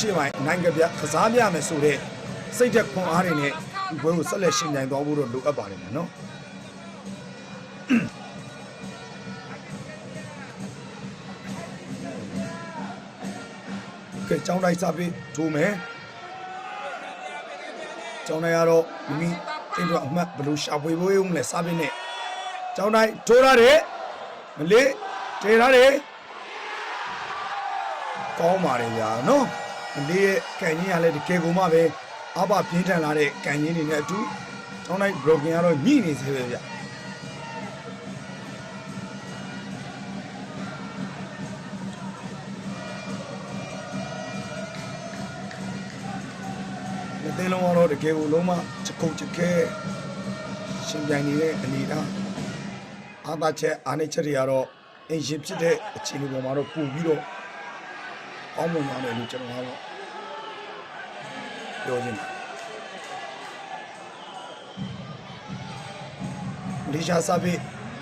ရှေ့ပိုင်းနိုင်ငံပြကစားပြမယ်ဆိုတဲ့စိတ်သက်ခွန်အားတွေနဲ့ဒီပွဲကိုဆက်လက်ရှင်ပြိုင်သွားဖို့တော့လိုအပ်ပါတယ်နော်ကဲကျောင်းတိုင်းစားပြီးထိုးမယ်ကျောင်းတိုင်းကတော့မိတင်တော့အမှတ်ဘလို့ရှာဖွေဖို့ရုံနဲ့စားပြီးနဲ့ကျောင်းတိုင်းထိုးရတယ်မလေးတေရတယ်ကောင်းပါတယ်ဗျာနော်မလေးရဲ့ကန်ကြီးကလည်းတကယ်ကိုမှပဲအဘပြင်းထန်လာတဲ့ကန်ကြီးတွေနဲ့အတူကျောင်းတိုင်း broken ကတော့ညှိနေသေးပဲဗျလက်သေးလုံးကတော့တကယ်ကိုလုံးဝချက်ခုတ်ချက်ခဲရှင်ပြိုင်နေတဲ့အနေအထားအားသာချက်အားနည်းချက်တွေကတော့အင်ရှင်ဖြစ်တဲ့အခြေအနေပေါ်မှာတော့ပို့ပြီးတော့အောင်းမွန်ရတယ်လို့ကျွန်တော်ကတော့ပြောချင်တယ်ဒီရှာစာပေ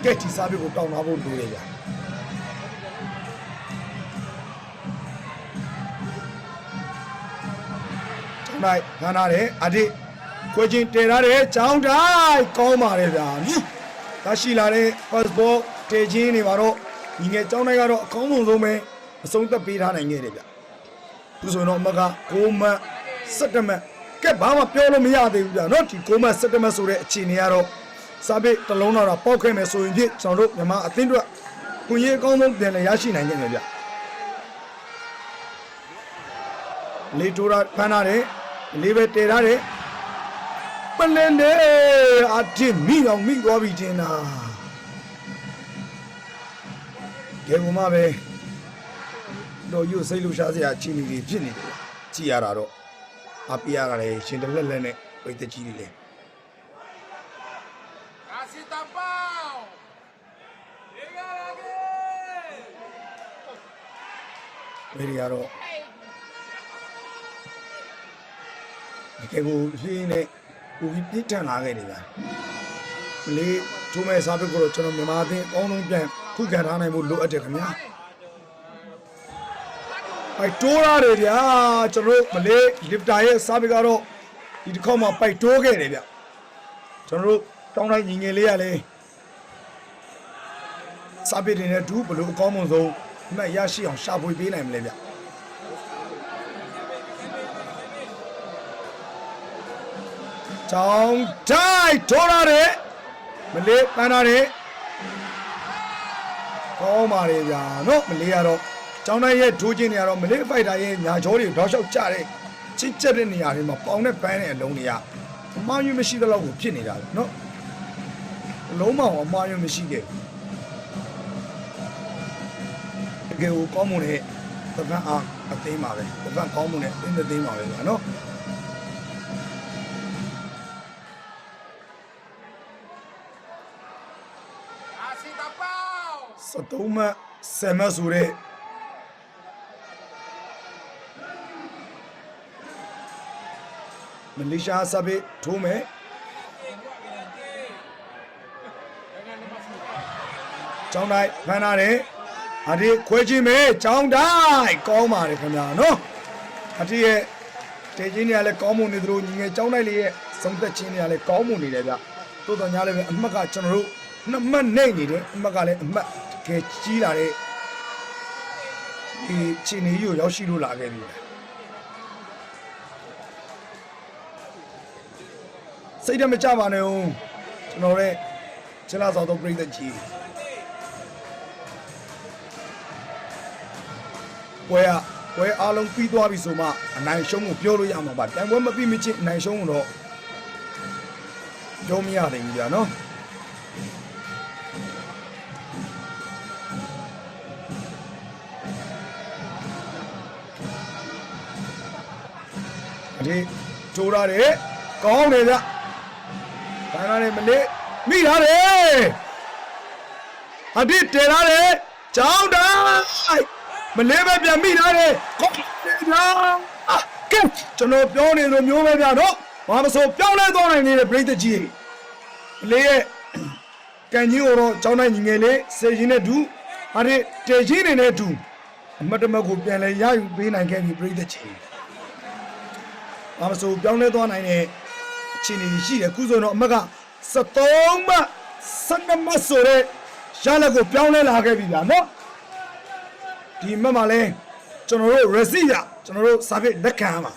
ကက်တီစာပေကိုတောင်းထားဖို့လိုတယ်ဗျာကျောင်းတိုင်းခန်းထားတယ်အတိခွေချင်းတည်ထားတယ်ကျောင်းတိုင်းကောင်းပါတယ်ဗျာဒါရှိလာတဲ့ passport တည်ချင်းတွေမှာတော့ဒီငယ်ကျောင်းတိုင်းကတော့အကောင်းဆုံးပဲအဆုံးသက်ပေးထားနိုင်ခဲ့တယ်ဗျသူဆိုတော့အမက6မှတ်7မှတ်ကဲဘာမှပြောလို့မရသေးဘူးဗျာနော်ဒီ6မှတ်7မှတ်ဆိုတဲ့အခြေအနေကတော့စာပေတစ်လုံးတော့ပေါက်ခဲ့မယ်ဆိုရင်ဖြင့်ကျွန်တော်တို့မြန်မာအသင်းအတွက်ကိုကြီးအကောင်းဆုံးပြန်လည်ရရှိနိုင်ခဲ့တယ်ဗျလေတိုးတာဖမ်းထားတယ်လေးပဲတည်ထားတယ်ပလန်တယ်အတင်းမိအောင်မိသွားပြီတင်တာကဲဘုမပဲတော့ယူစိတ်လို့ရှားစရာအချင်းကြီးဖြစ်နေတယ်ကြည်ရတာတော့အပြားကလည်းရှင်တလက်လက်နဲ့ပိတ်တကြီးတွေလေကာစီတပေါရေကာလာကေမေရီယာတော့ဒီကေကိုရှင်းနေကိုကြီးပြစ်ထန်လာခဲ့တယ်ဗျာမလေးထိုးမဲ့စားပစ်ကိုတော့ကျွန်တော်မြန်မာအသင်းအကောင်းဆုံးပြန်ခုခံထားနိုင်ဖို့လိုအပ်တယ်ခင်ဗျာပိုက်တိုးရတယ်ဗျာကျွန်တော်မလေးလစ်တာရဲ့စားပစ်ကတော့ဒီတစ်ခေါက်မှပိုက်တိုးခဲ့တယ်ဗျကျွန်တော်တောင်းတိုင်းညီငယ်လေးရလဲစားပစ်တွေနဲ့ဒူးဘလို့အကောင်းဆုံးအမှတ်ရရှိအောင်ရှာဖွေပေးနိုင်မလဲဗျချောင်းတိုင်းထိုးရတယ်မလေးပန်းရတယ်ကောင်းပါလေဗျာနော်မလေးကတော့ကျောင်းတိုင်းရဲ့ထိုးခြင်းတွေကတော့မလေးဖိုက်တာရဲ့ညာချောတွေတောက်လျှောက်ကြတဲ့ချင်းကျက်တဲ့နေရာတွေမှာပေါင်နဲ့ပန်းတဲ့အလုံးတွေကအမှားယွင်းမရှိတဲ့လောက်ကိုဖြစ်နေတာလေနော်အလုံးမောင်အမှားယွင်းမရှိခဲ့တကယ်ကိုကောင်းမွန်တဲ့သဗ္ဗအားအသိမ်းပါပဲသဗ္ဗကောင်းမွန်တဲ့အင်းသိမ်းပါပဲဗျာနော်73မှတ်10မှတ်ဆိုတဲ့မလေးရှားစပစ်ထိုးမယ်ကျောင်းတိုင်းဖမ်းထားတယ်အဒီခွဲချင်းမယ်ကျောင်းတိုင်းကောင်းပါတယ်ခင်ဗျာနော်အဒီရဲ့တေချင်းတွေကလည်းကောင်းမွန်နေသလိုညီငယ်ကျောင်းတိုင်းလေးရဲ့စုံသက်ချင်းတွေကလည်းကောင်းမွန်နေတယ်ဗျတိုးတော်ညာလည်းပဲအမှတ်ကကျွန်တော်တို့2မှတ်နေနေတယ်အမှတ်ကလည်းအမှတ်ကဲကြီးလာတဲ့ဒီချင်းကြီးကိုရောက်ရှိလို့လာခဲ့ပြီစိတ်တမကြပါနဲ့ဦးကျွန်တော်ရဲ့ချလာဆောင်တော့ပြိတ္တကြီးပွဲအားလုံးပြီးသွားပြီဆိုမှအနိုင်ရှုံးကိုပြောလို့ရမှာပါတိုင်ပွဲမပြီးမချင်းအနိုင်ရှုံးတော့ပြောမရနိုင်ဘူးကြာနော်ဒီထိုးရတယ်ကောင်းတယ်ဗျဘာနာနေမလေးမိထားတယ်အဒီတည်ထားတယ်ကျောင်းတိုင်းမလေးပဲပြန်မိထားတယ်ကောင်းတယ်ဗျာကဲကျွန်တော်ပြောနေလိုမျိုးပဲဗျာနော်ဘာမဆိုပြောင်းလဲသွားနိုင်နေတဲ့ပြိတ္တကြီးမလေးရဲ့ကန်ကြီးကိုတော့ကျောင်းတိုင်းညီငယ်လေးစေရင်နဲ့ဒူအဒီတေချင်းနေနဲ့ဒူအမတ်တမကိုပြန်လဲရယူပေးနိုင်ခဲ့ပြီပြိတ္တကြီး ဘာမဆိုပြောင်းလဲသွားနိုင်တဲ့အခြေအနေရှိတယ်ခုဆိုတော့အမက်က73မှ12မှဆိုတဲ့ရလက်ကိုပြောင်းလဲလာခဲ့ပြီဗျာနော်ဒီအမက်မှာလဲကျွန်တော်တို့ receipt ရကျွန်တော်တို့စာပေလက်ခံရမှာ